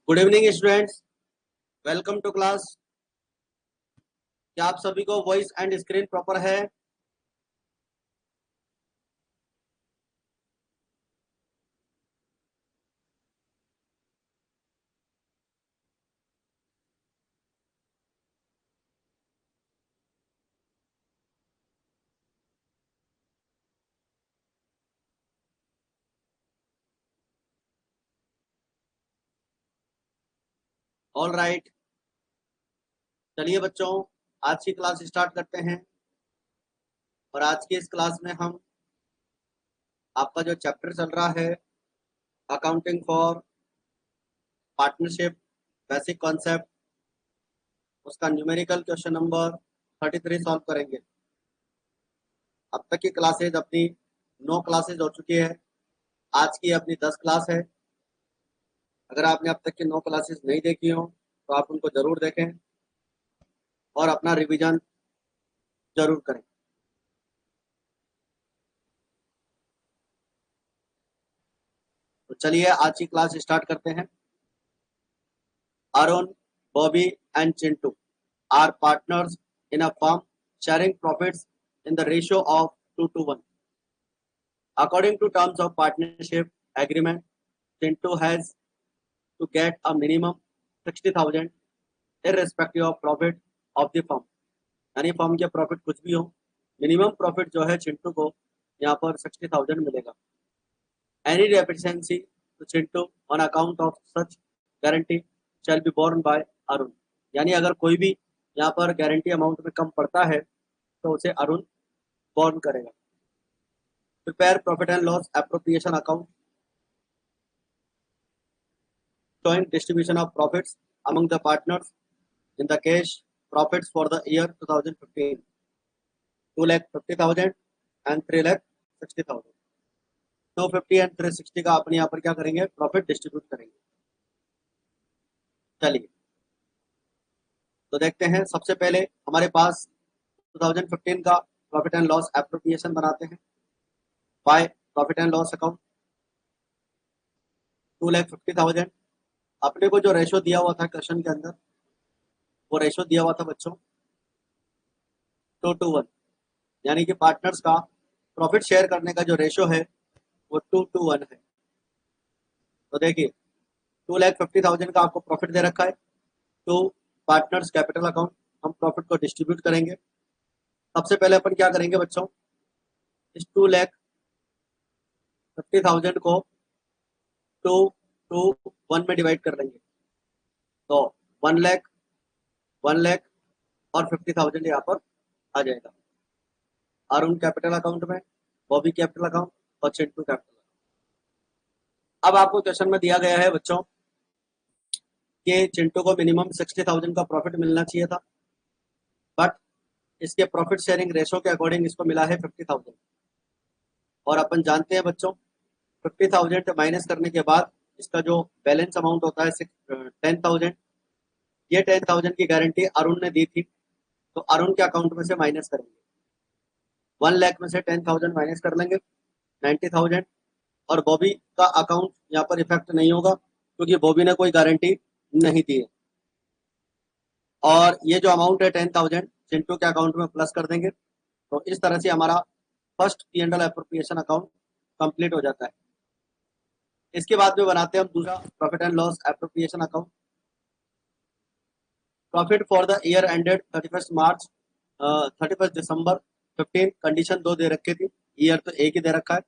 Good evening students, welcome to class. क्या आप सभी को वॉइस एंड स्क्रीन प्रॉपर है? ऑल राइट, चलिए बच्चों, आज की क्लास स्टार्ट करते हैं। और आज की इस क्लास में हम आपका जो चैप्टर चल रहा है accounting for partnership basic concept, उसका न्यूमेरिकल क्वेश्चन नंबर 33 सॉल्व करेंगे। अब तक की क्लासेज अपनी 9 क्लासेज हो चुकी है। आज की अपनी 10 क्लास है। अगर आपने अब तक की 9 क्लासेज नहीं देखी हो तो आप उनको जरूर देखें और अपना रिवीजन जरूर करें। तो चलिए आज की क्लास स्टार्ट करते हैं। Arun, Bobby, and Chintu are partners in a firm sharing profits in the ratio of 2 to 1. According to terms of partnership agreement, Chintu has to get a minimum 60,000 irrespective of profit of the firm. यानी firm के profit कुछ भी हो, minimum profit जो है चिंटू को यहाँ पर 60,000 मिलेगा। Any deficiency to Chintu on account of such guarantee shall be borne by Arun. यानी अगर कोई भी यहाँ पर गारंटी अमाउंट में कम पड़ता है तो उसे अरुण बॉर्न करेगा। Prepare profit and loss appropriation account joint distribution of profits among the partners in the cash profits for the year 2015 2,50,000 and 3,60,000। 250 and 360 का अपने यहाँ पर क्या करेंगे, प्रॉफिट डिस्ट्रीब्यूट करेंगे। चलिए तो देखते हैं। सबसे पहले हमारे पास 2015 का प्रॉफिट एंड लॉस एप्रोप्रिएशन बनाते हैं। By profit and loss account 2,50,000। अपने को जो रेशो दिया हुआ था क्वेश्चन के अंदर, वो रेशो दिया हुआ था बच्चों 2 to 1, यानी कि पार्टनर्स का प्रॉफिट शेयर करने का जो रेशो है वो 2 to 1 है। तो देखिए 2,50,000 का आपको प्रॉफिट दे रखा है तो पार्टनर्स कैपिटल अकाउंट हम प्रॉफिट को डिस्ट्रीब्यूट करेंगे। सबसे पहले अपन क्या करेंगे बच्चों, इस 2,50,000 को 2 to 1 में डिवाइड कर लेंगे। तो 1 लाख 1 लाख और 50,000 यहाँ पर आ जाएगा। अरुण कैपिटल अकाउंट में, बॉबी कैपिटल अकाउंट और चिंटू कैपिटल। अब आपको क्वेश्चन में दिया गया है बच्चों कि चिंटू को मिनिमम 60,000 का प्रॉफिट मिलना चाहिए था, बट इसके प्रॉफिट शेयरिंग रेशो के अकॉर्डिंग इसको मिला है 50,000। और अपन जानते हैं बच्चों 50,000 माइनस करने के बाद इसका जो बैलेंस अमाउंट होता है 10,000। ये 10,000 की गारंटी अरुण ने दी थी, तो अरुण के अकाउंट में से माइनस करेंगे। 1 लाख में से 10,000 माइनस कर लेंगे 90,000। और बॉबी का अकाउंट यहाँ पर इफेक्ट नहीं होगा क्योंकि बॉबी ने कोई गारंटी नहीं दी है। और ये जो अमाउंट है 10,000 चिंटू के अकाउंट में प्लस कर देंगे। तो इस तरह से हमारा first P&L appropriation account complete हो जाता है। इसके बाद में बनाते हैं हम दूसरा profit and loss appropriation account. Profit for the year ended 31 March 31 December 15। Condition 2 दे रखी थी, ईयर तो एक ही दे रखा है।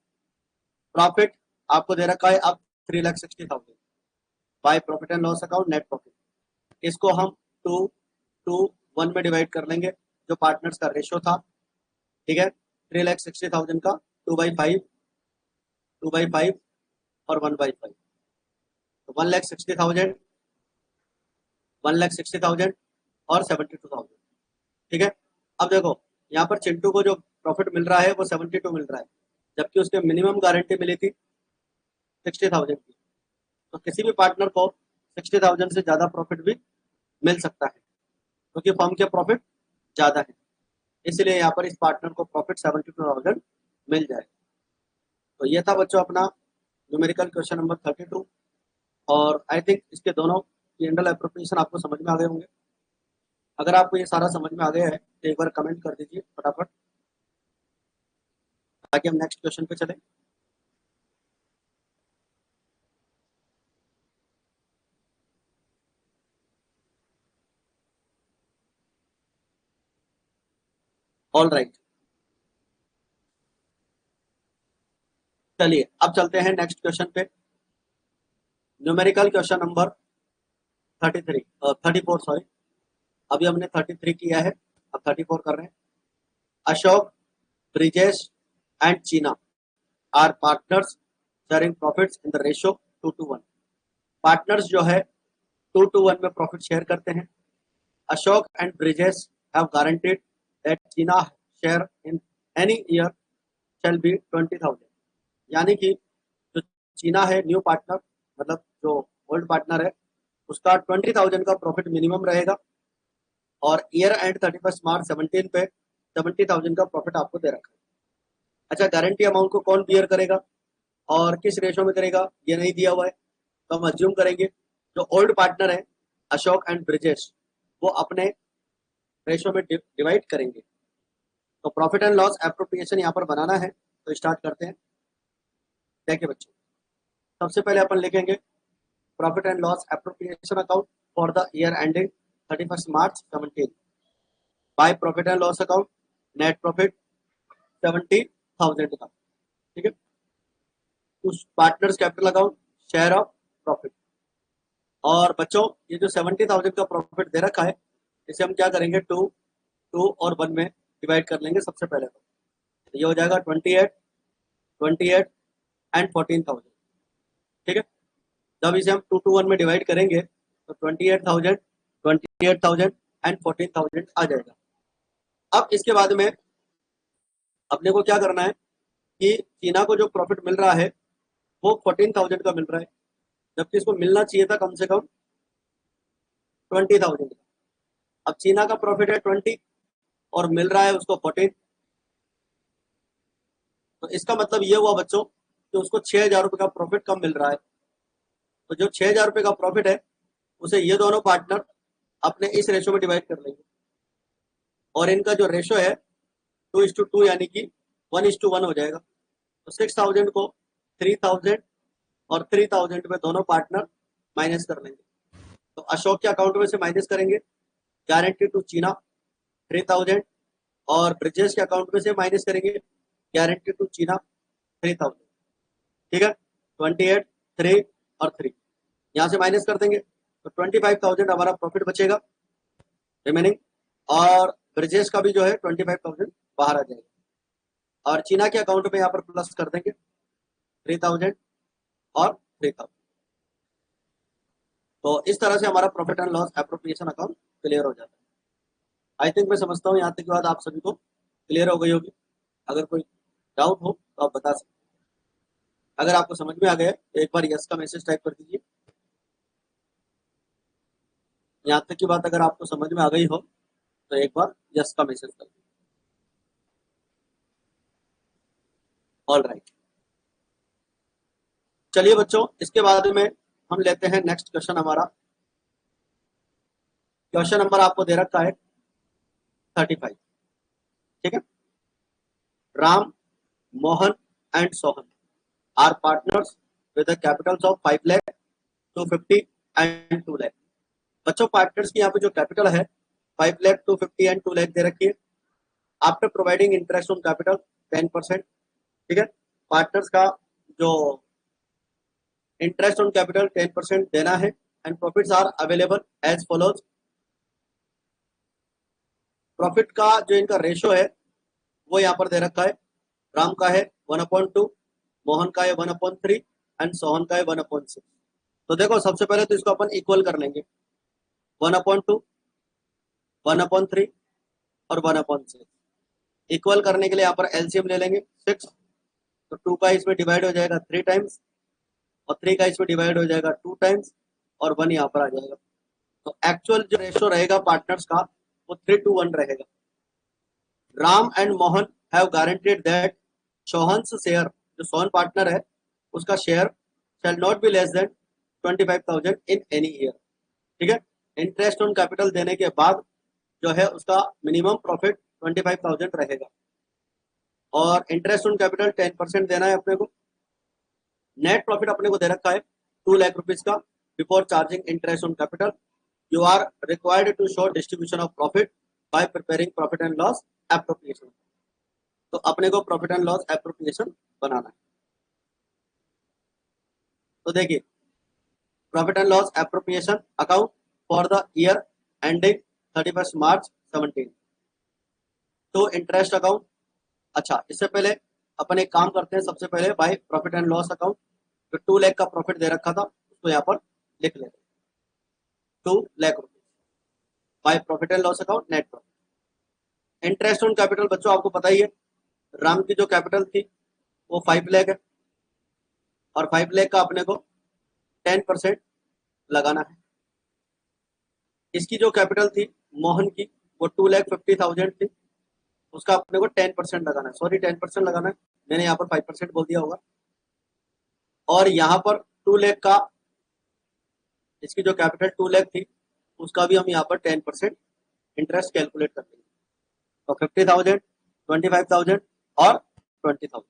प्रॉफिट आपको दे रखा है अब 3,60,000 by profit and loss account net profit. इसको हम 2 to 1 में डिवाइड कर लेंगे जो पार्टनर्स का रेशो था। ठीक है, 3,60,000 का 2/5 और 1/5। तो 1,60,000 1,60,000 और 72,000। ठीक है, अब देखो यहाँ पर चिंटू को जो प्रॉफिट मिल रहा है वो 72 मिल रहा है, जबकि उसके मिनिमम गारंटी मिली थी 60,000 की। तो किसी भी पार्टनर को 60,000 से ज्यादा प्रॉफिट भी मिल सकता है क्योंकि फर्म के प्रॉफिट ज्यादा है, इसलिए यहाँ पर इस पार्टनर को प्रॉफिट 72,000 मिल जाए। तो ये था बच्चों अपना न्यूमेरिकल क्वेश्चन नंबर 32। और आई थिंक इसके दोनों जनरल एप्रोप्रिएशन आपको समझ में आ गए होंगे। अगर आपको ये सारा समझ में आ गया है तो एक बार कमेंट कर दीजिए फटाफट, ताकि हम नेक्स्ट क्वेश्चन पे चलें। ऑल राइट, चलिए अब चलते हैं नेक्स्ट क्वेश्चन पे। न्यूमेरिकल क्वेश्चन नंबर 34 सॉरी, अभी हमने 33 किया है, अब 34 कर रहे हैं। Ashok, Brijesh and Cheena are partners sharing profits in the ratio 2:1। Partners जो है 2:1 में प्रॉफिट शेयर करते हैं। Ashok and Brijesh have guaranteed that Cheena share in any year shall be 20,000। यानी कि जो चीना है न्यू पार्टनर, मतलब जो ओल्ड पार्टनर है, उसका 20,000 का प्रॉफिट मिनिमम रहेगा, और ईयर एंड 31 मार्च 17 पे 70,000 का प्रॉफिट आपको दे रखा है। अच्छा, गारंटी अमाउंट को कौन बियर करेगा और किस रेशो में करेगा ये नहीं दिया हुआ है, तो हम अज्यूम करेंगे जो ओल्ड पार्टनर है अशोक एंड ब्रिजेश, वो अपने रेशो में डिवाइड करेंगे। तो प्रॉफिट एंड लॉस एप्रोप्रिएशन यहाँ पर बनाना है, तो स्टार्ट करते हैं। देखिए बच्चों, सबसे पहले अपन लिखेंगे profit and loss appropriation account for the year ending 31 March 17 by profit and loss account, net profit 70,000 का, ठीक है। उस partners capital account, share of profit. और बच्चों ये जो 70,000 का प्रॉफिट दे रखा है, इसे हम क्या करेंगे, 2 और 1 में डिवाइड कर लेंगे सबसे पहले। तो ये हो जाएगा 28 एंड 14,000, ठीक है। जब इसे हम 2:1 में डिवाइड करेंगे तो 28,000 एंड 14,000 आ जाएगा। अब इसके बाद में अपने को क्या करना है कि चीना को जो प्रॉफिट मिल रहा है वो 14,000 का मिल रहा है, जबकि इसको मिलना चाहिए था कम से कम 20,000 का। अब चीना का प्रॉफिट है 20 और मिल रहा है उसको 14, तो इसका मतलब ये हुआ बच्चों कि उसको 6,000 रुपये का प्रॉफिट कम मिल रहा है। तो जो 6,000 रुपये का प्रॉफिट है उसे ये दोनों पार्टनर अपने इस रेशो में डिवाइड कर लेंगे, और इनका जो रेशो है 2:2 यानी कि 1:1 हो जाएगा। तो 6,000 को 3,000 और 3,000 में दोनों पार्टनर माइनस कर लेंगे। तो अशोक के अकाउंट में से माइनस करेंगे गारंटी टू चीना 3,000, और ब्रिजेश के अकाउंट में से माइनस करेंगे गारंटी टू चीना 3,000, ठीक है। 28, 3 और 3 यहाँ से माइनस कर देंगे तो 25,000 हमारा प्रॉफिट बचेगा रिमेनिंग, और ब्रिजेश का भी जो है 25,000 बाहर आ जाएगा, और चीना के अकाउंट में यहाँ पर प्लस कर देंगे 3,000 और 3,000। तो इस तरह से हमारा profit and loss appropriation account clear हो जाता है। आई थिंक मैं समझता हूँ यहाँ तक के बाद आप सभी को क्लियर हो गई होगी। अगर कोई डाउट हो तो आप बता सकते हैं। अगर आपको समझ में आ गया तो एक बार यस का मैसेज टाइप कर दीजिए। यहाँ तक की बात अगर आपको समझ में आ गई हो तो एक बार यस का मैसेज कर दीजिए। ऑल राइट, चलिए बच्चों, इसके बाद में हम लेते हैं नेक्स्ट क्वेश्चन। हमारा क्वेश्चन नंबर आपको दे रखा है 35, ठीक है। Ram, Mohan and Sohan are partners with the capitals of 5 lakh, 250 and 2 lakh. बच्चों पार्टनर्स की यहाँ पे जो कैपिटल है 5 लाख, 250 एंड 2 लाख दे रखी है। After providing interest on capital 10%, ठीक है। पार्टनर्स का जो इंटरेस्ट ऑन कैपिटल 10% देना है, and profits are available as follows. Profit का जो इनका रेशो है वो यहाँ पर दे रखा है। राम का है 1/2, मोहन का है 1/3 एंड सोहन का है 1/6। तो देखो सबसे पहले तो इसको अपन इक्वल कर लेंगे, 1/2, 1/3 और 1/6। इक्वल करने के लिए यहाँ पर एलसीएम ले लेंगे 6, तो 2 का इसमें डिवाइड हो जाएगा 3 टाइम्स, और 3 का इसमें डिवाइड हो जाएगा 2 टाइम्स, और 1 यहाँ पर आ जाएगा। तो एक्चुअल जो रेशो रहेगा पार्टनर्स का वो 3:1 रहेगा। Ram and Mohan have guaranteed that Sohan's share, जो सोहन पार्टनर है उसका share shall not be less than 25,000 in any year. ठीक है, इंटरेस्ट ऑन कैपिटल देने के बाद जो है उसका मिनिमम प्रॉफिट 25,000 रहेगा, और इंटरेस्ट ऑन कैपिटल 10% देना है अपने को। नेट प्रॉफिट अपने को दे रखा है 2 लाख रुपीज का। Before charging interest on capital you are required to show distribution of profit by preparing profit and loss appropriation. तो अपने को प्रॉफिट एंड लॉस एप्रोप्रिएशन बनाना है। तो देखिए, profit and loss appropriation account for the year ending 31 March 17। तो interest account, अच्छा इससे पहले अपन एक काम करते हैं, सबसे पहले by profit and loss account जो 2 लाख का प्रॉफिट दे रखा था उसको यहाँ पर लिख लेते हैं, 2 lakh rupees by profit and loss account net profit. Interest on capital बच्चों आपको पता ही है, राम की जो कैपिटल थी वो 5 लाख है, और 5 लाख का अपने को 10% लगाना है। इसकी जो कैपिटल थी मोहन की वो 2,50,000 थी, उसका अपने को 10% लगाना है, सॉरी 10% लगाना है, मैंने यहाँ पर 5% बोल दिया होगा। और यहाँ पर 2 लाख का, इसकी जो कैपिटल 2 लाख थी उसका भी हम यहाँ पर 10% इंटरेस्ट कैलकुलेट कर देंगे। तो 50,000, 25,000 और 20,000।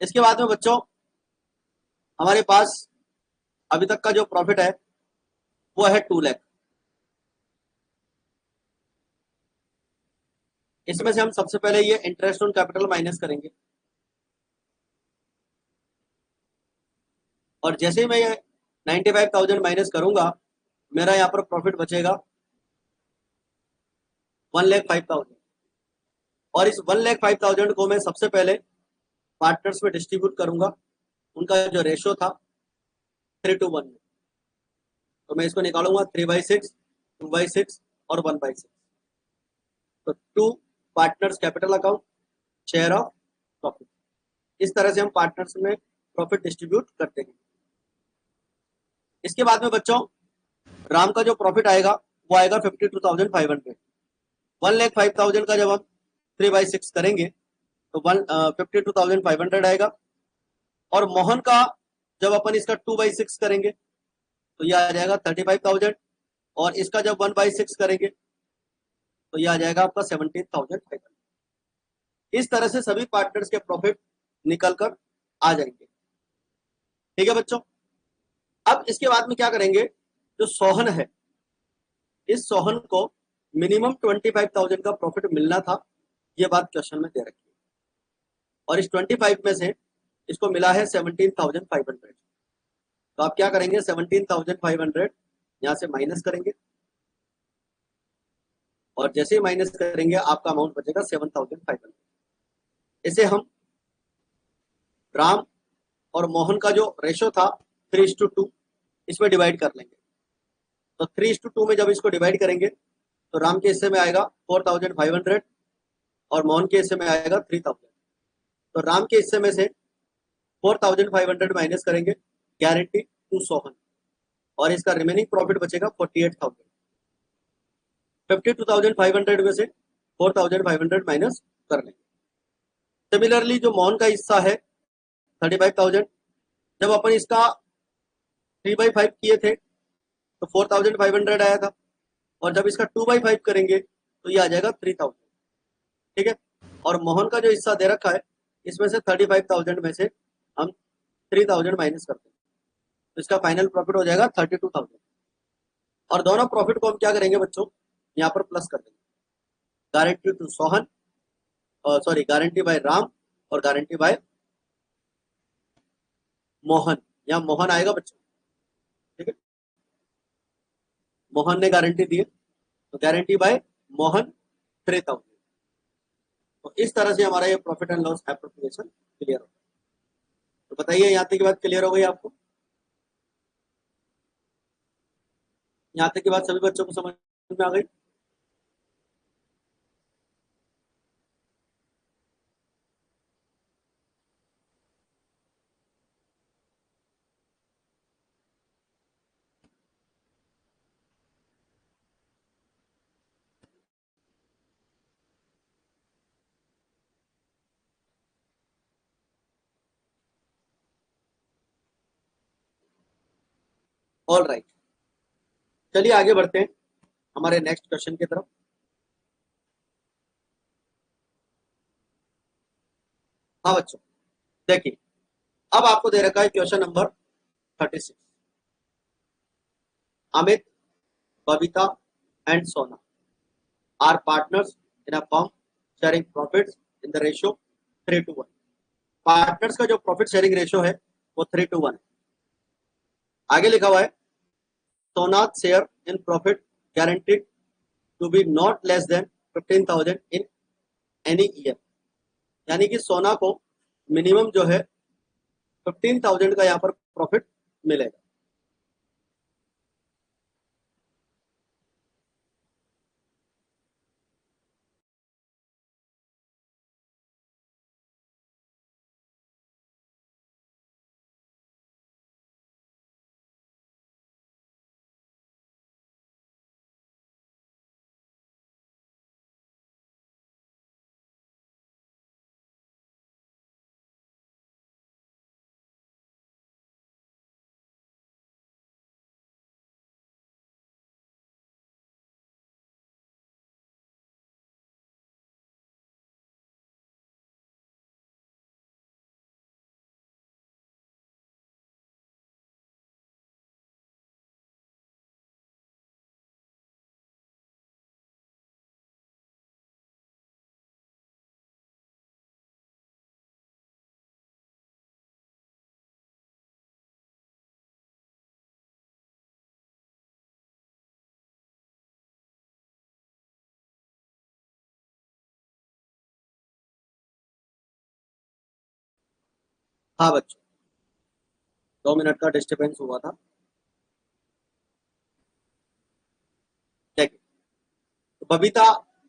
इसके बाद में बच्चों हमारे पास अभी तक का जो प्रॉफिट है वो है 2 लाख। इसमें से हम सबसे पहले ये इंटरेस्ट ऑन कैपिटल माइनस करेंगे, और जैसे ही मैं ये 95,000 माइनस करूंगा मेरा यहाँ पर प्रॉफिट बचेगा 1,05,000। और इस 1,05,000 को मैं सबसे पहले पार्टनर्स में डिस्ट्रीब्यूट करूंगा, उनका जो रेशो था 3:1 में। तो मैं इसको निकालूंगा 3/6, 2/6 और 1/6। तो 2 partners capital account, share of profit, इस तरह से हम पार्टनर्स में प्रॉफिट डिस्ट्रीब्यूट करते हैं। इसके बाद में बच्चों राम का जो प्रॉफिट आएगा वो आएगा 52,500। 1,05,000 का जब हम 3/6 करेंगे तो 52,500 आएगा, और मोहन का जब अपन इसका 2/6 करेंगे तो यह आ जाएगा 35,000, और इसका जब 1/6 करेंगे तो यह आ जाएगा आपका 17,500। इस तरह से सभी पार्टनर्स के प्रॉफिट निकल कर आ जाएंगे। ठीक है बच्चों, अब इसके बाद में क्या करेंगे, जो सोहन है इस सोहन को मिनिमम 25,000 का प्रॉफिट मिलना था, ये बात क्वेश्चन में दे रखी है, और इस 25 में से इसको मिला है 17,500। तो आप क्या करेंगे, 17,500 यहां से माइनस करेंगे, और जैसे ही माइनस करेंगे आपका अमाउंट बचेगा 7,500। इसे हम राम और मोहन का जो रेशो था 3:2 इसमें डिवाइड कर लेंगे। तो 3:2 में जब इसको डिवाइड करेंगे तो राम के हिस्से में आएगा 4,500 और मोहन के हिस्से में आएगा 3,000। तो राम के हिस्से में से 4,500 माइनस करेंगे गारंटी टू सोहन, और इसका रिमेनिंग प्रॉफिट बचेगा 48,000। 52,500 में से 4,500 माइनस कर लेंगे। सिमिलरली जो मोहन का हिस्सा है 35,000, जब अपन इसका 3/5 किए थे तो 4,500 आया था, और जब इसका 2/5 करेंगे तो ये आ जाएगा 3,000। ठीक है, और मोहन का जो हिस्सा दे रखा है इसमें से 35,000 में से हम 3,000 माइनस करते हैं, तो इसका फाइनल प्रॉफिट हो जाएगा 32,000। और दोनों प्रॉफिट को हम क्या करेंगे बच्चों, यहाँ पर प्लस कर देंगे, guarantee to Sohan, sorry guarantee by Ram और गारंटी बाय मोहन। यहाँ मोहन आएगा बच्चों, ठीक है, मोहन ने गारंटी दी है तो गारंटी बाय मोहन 3,000। तो इस तरह से हमारा ये profit and loss appropriation clear होगा। तो बताइए यहाँ तक की बात क्लियर हो गई आपको? यहाँ तक की बात सभी बच्चों को समझ में आ गई? ऑल राइट, चलिए आगे बढ़ते हैं हमारे नेक्स्ट क्वेश्चन की तरफ। हाँ बच्चों, देखिए अब आपको दे रखा है question number 36। Amit, Babita and Sona are partners in a firm sharing profits in the ratio 3:1। Partners का जो प्रॉफिट शेयरिंग रेशियो है वो 3:1 है। आगे लिखा हुआ है Sona share in profit guaranteed to be not less than 15,000 in any year. यानी कि सोना को मिनिमम जो है 15,000 का यहाँ पर प्रॉफिट मिलेगा। हाँ बच्चों, 2 मिनट का डिस्टर्बेंस हुआ था। देखिए, Babita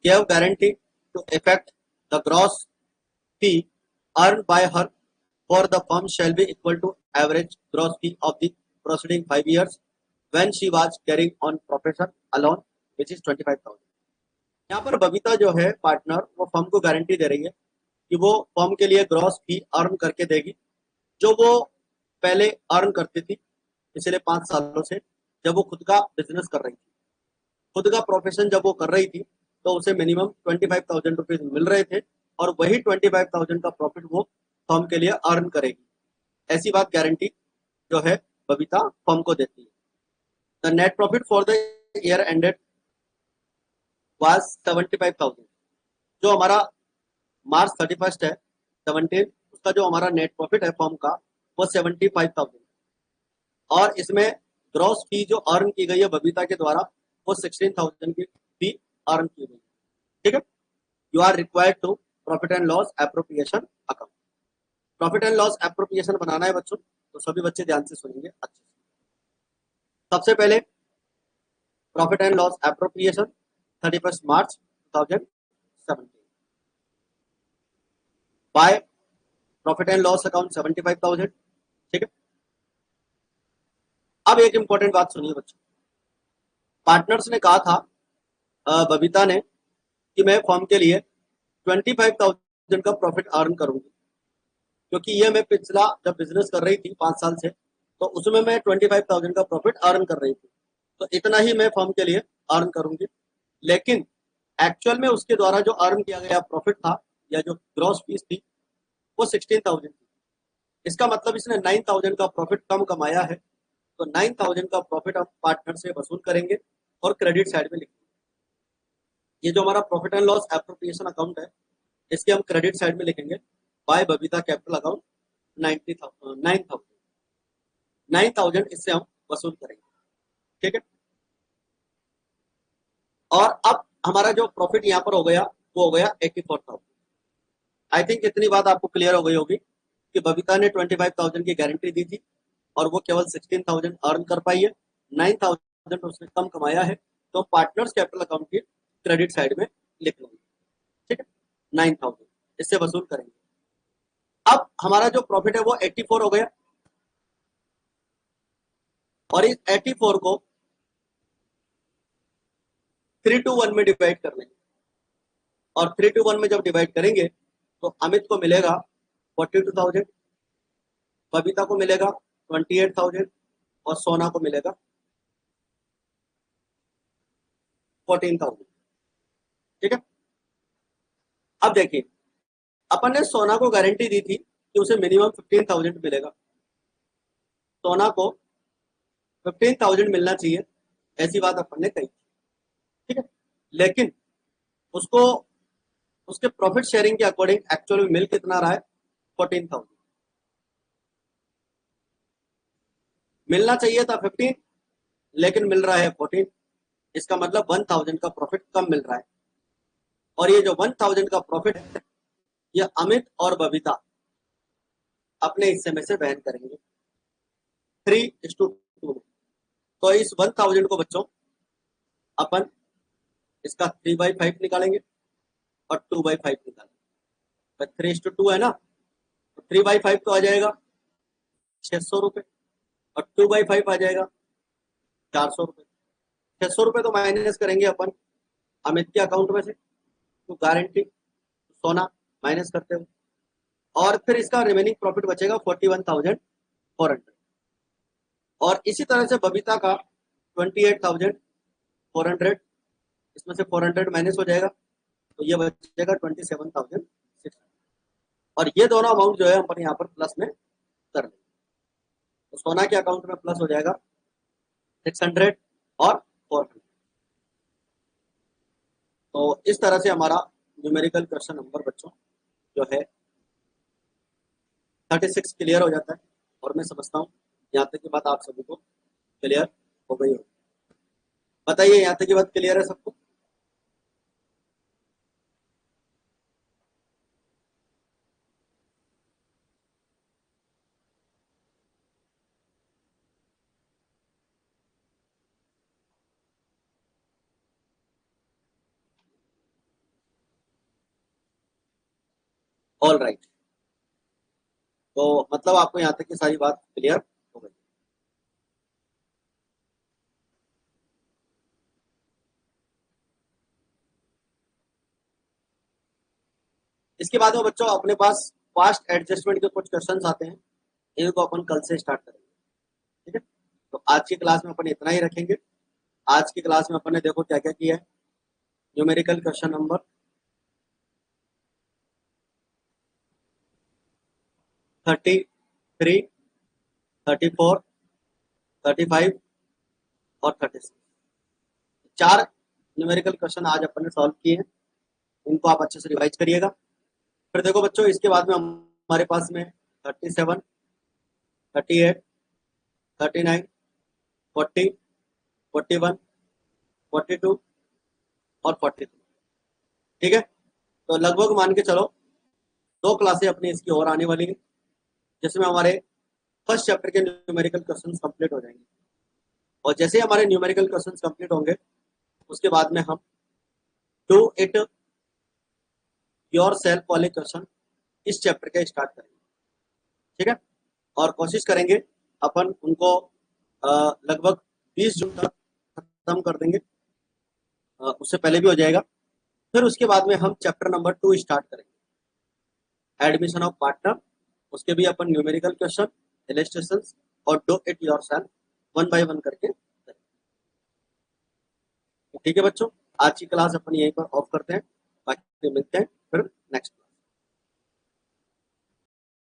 gave guarantee to effect the gross fee earned by her for the firm shall be equal to average gross fee of the preceding 5 years when she was carrying on profession alone, which is 25,000। यहाँ पर बबीता जो है partner, वो firm को guarantee दे रही है कि वो फर्म के लिए ग्रॉस फी अर्न करके देगी जो वो पहले अर्न करती थी पिछले 5 सालों से, जब वो खुद का बिजनेस कर रही थी। खुद का प्रोफेशन जब वो कर रही थी तो उसे मिनिमम 25,000 रुपीज मिल रहे थे और वही 25,000 का प्रॉफिट वो फर्म के लिए अर्न करेगी। ऐसी बात गारंटी जो है बबीता फर्म को देती है। The net profit for the year ended was 75,000। जो हमारा March 31 है 17, उसका जो हमारा नेट प्रॉफिट है फर्म का वो 75,000 और इसमें ग्रॉस फी जो अर्न की गई है बबीता के द्वारा वो 16,000 की फी अर्न की गई है। ठीक है, you are required to profit and loss appropriation account. Profit and loss appropriation बनाना है बच्चों, तो सभी बच्चे ध्यान से सुनेंगे अच्छे से। सबसे पहले profit and loss appropriation 31 March 2017 by profit and loss account 75,000। ठीक है, अब एक इंपॉर्टेंट बात सुनिए बच्चों। पार्टनर्स ने कहा था बबीता ने कि मैं फर्म के लिए 25,000 का प्रॉफिट अर्न करूंगी, क्योंकि ये मैं पिछला जब बिजनेस कर रही थी 5 साल से, तो उसमें मैं 25,000 का प्रॉफिट अर्न कर रही थी, तो इतना ही मैं फर्म के लिए अर्न करूंगी। लेकिन एक्चुअल में उसके द्वारा जो अर्न किया गया प्रॉफिट था या जो ग्रॉस फीस थी वो 16,000 थी। इसका मतलब इसने 9,000 का प्रॉफिट कम कमाया है, तो 9,000 का प्रॉफिट हम पार्टनर से वसूल करेंगे और क्रेडिट साइड में लिखेंगे। ये जो हमारा profit and loss appropriation account है इसके हम क्रेडिट साइड में लिखेंगे बाय बबीता कैपिटल अकाउंट 9,000 इससे हम वसूल करेंगे। ठीक है, और अब हमारा जो प्रॉफिट यहाँ पर हो गया वो हो गया 84,000। आई थिंक इतनी बात आपको क्लियर हो गई होगी कि बबीता ने 25,000 की गारंटी दी थी और वो केवल 16,000 अर्न कर पाई है, 9,000 उसने कम कमाया है, तो पार्टनर्स कैपिटल अकाउंट की क्रेडिट साइड में लिख लेंगे। ठीक है, 9,000 इससे वसूल करेंगे। अब हमारा जो प्रॉफिट है वो 84 हो गया और इस 84 को 3:1 में डिवाइड कर लेंगे और 3:1 में जब डिवाइड करेंगे तो अमित को मिलेगा 42,000, बबीता को मिलेगा 28,000 और सोना को मिलेगा 14,000। ठीक है, अब देखिए अपन ने सोना को गारंटी दी थी कि उसे मिनिमम 15,000 मिलेगा, सोना को 15,000 मिलना चाहिए, ऐसी बात अपन ने कही। ठीक है, लेकिन उसको उसके प्रॉफिट शेयरिंग के अकॉर्डिंग एक्चुअल में मिल कितना रहा है, 14,000। मिलना चाहिए था 15, लेकिन मिल रहा है 14। इसका मतलब 1,000 का प्रॉफिट कम मिल रहा है। और ये जो 1,000 का प्रॉफिट है, ये अमित और बबीता अपने हिस्से में से वहन करेंगे 3:2 में। तो इस 1,000 को बच्चों अपन इसका 3/5 निकालेंगे और 2/5 निकालेंगे। 3:2 है ना, तो 3/5 तो आ जाएगा 600 रुपए और 2/5 आ जाएगा 400 रुपए। 600 रुपए तो माइनस करेंगे अपन अमित के अकाउंट में से, तो गारंटी सोना माइनस करते हुए, और फिर इसका रिमेनिंग प्रॉफिट बचेगा 41,400। और इसी तरह से बबीता का 28,400, इसमें से 400 माइनस हो जाएगा, तो ये बचेगा 27,600। और ये दोनों अमाउंट जो है अपन यहाँ पर प्लस में कर लेंगे, तो सोना के अकाउंट में प्लस हो जाएगा 600 और 400। तो इस तरह से हमारा न्यूमेरिकल क्वेश्चन नंबर बच्चों जो है 36 क्लियर हो जाता है। और मैं समझता हूँ यहाँ तक की बात आप सभी को क्लियर हो गई हो। बताइए यहाँ तक की बात क्लियर है सबको? ऑल राइट, तो मतलब आपको यहाँ तक की सारी बात क्लियर हो गई। इसके बाद में बच्चों अपने पास फास्ट एडजस्टमेंट के कुछ क्वेश्चन आते हैं, इनको अपन कल से स्टार्ट करेंगे। ठीक है, तो आज की क्लास में अपन इतना ही रखेंगे। आज की क्लास में अपन ने देखो क्या क्या किया है। न्यूमेरिकल क्वेश्चन नंबर 33, 34, 35 और 36, 4 न्यूमेरिकल क्वेश्चन आज अपन ने सॉल्व किए हैं। इनको आप अच्छे से रिवाइज करिएगा। फिर देखो बच्चों इसके बाद में हमारे पास में 37, 38, 39, 40, 41, 42 और 43। ठीक है, तो लगभग मान के चलो 2 क्लासें अपनी इसकी और आने वाली है, जिसमें हमारे फर्स्ट चैप्टर के न्यूमेरिकल क्वेश्चंस कंप्लीट हो जाएंगे। और जैसे ही हमारे न्यूमेरिकल क्वेश्चंस कंप्लीट होंगे, उसके बाद में हम डू इट योर सेल्फ वाले क्वेश्चन इस चैप्टर के स्टार्ट करेंगे। ठीक है, और कोशिश करेंगे अपन उनको लगभग 20 जून तक खत्म कर देंगे, उससे पहले भी हो जाएगा। फिर उसके बाद में हम चैप्टर नंबर 2 स्टार्ट करेंगे, एडमिशन ऑफ पार्टनर। उसके भी अपन न्यूमेरिकल क्वेश्चन, इलस्ट्रेशंस और डू इट योरसेल्फ 1 बाय 1 करके करेंगे। ठीक है बच्चों, आज की क्लास अपन यहीं पर ऑफ करते हैं, बाकी मिलते हैं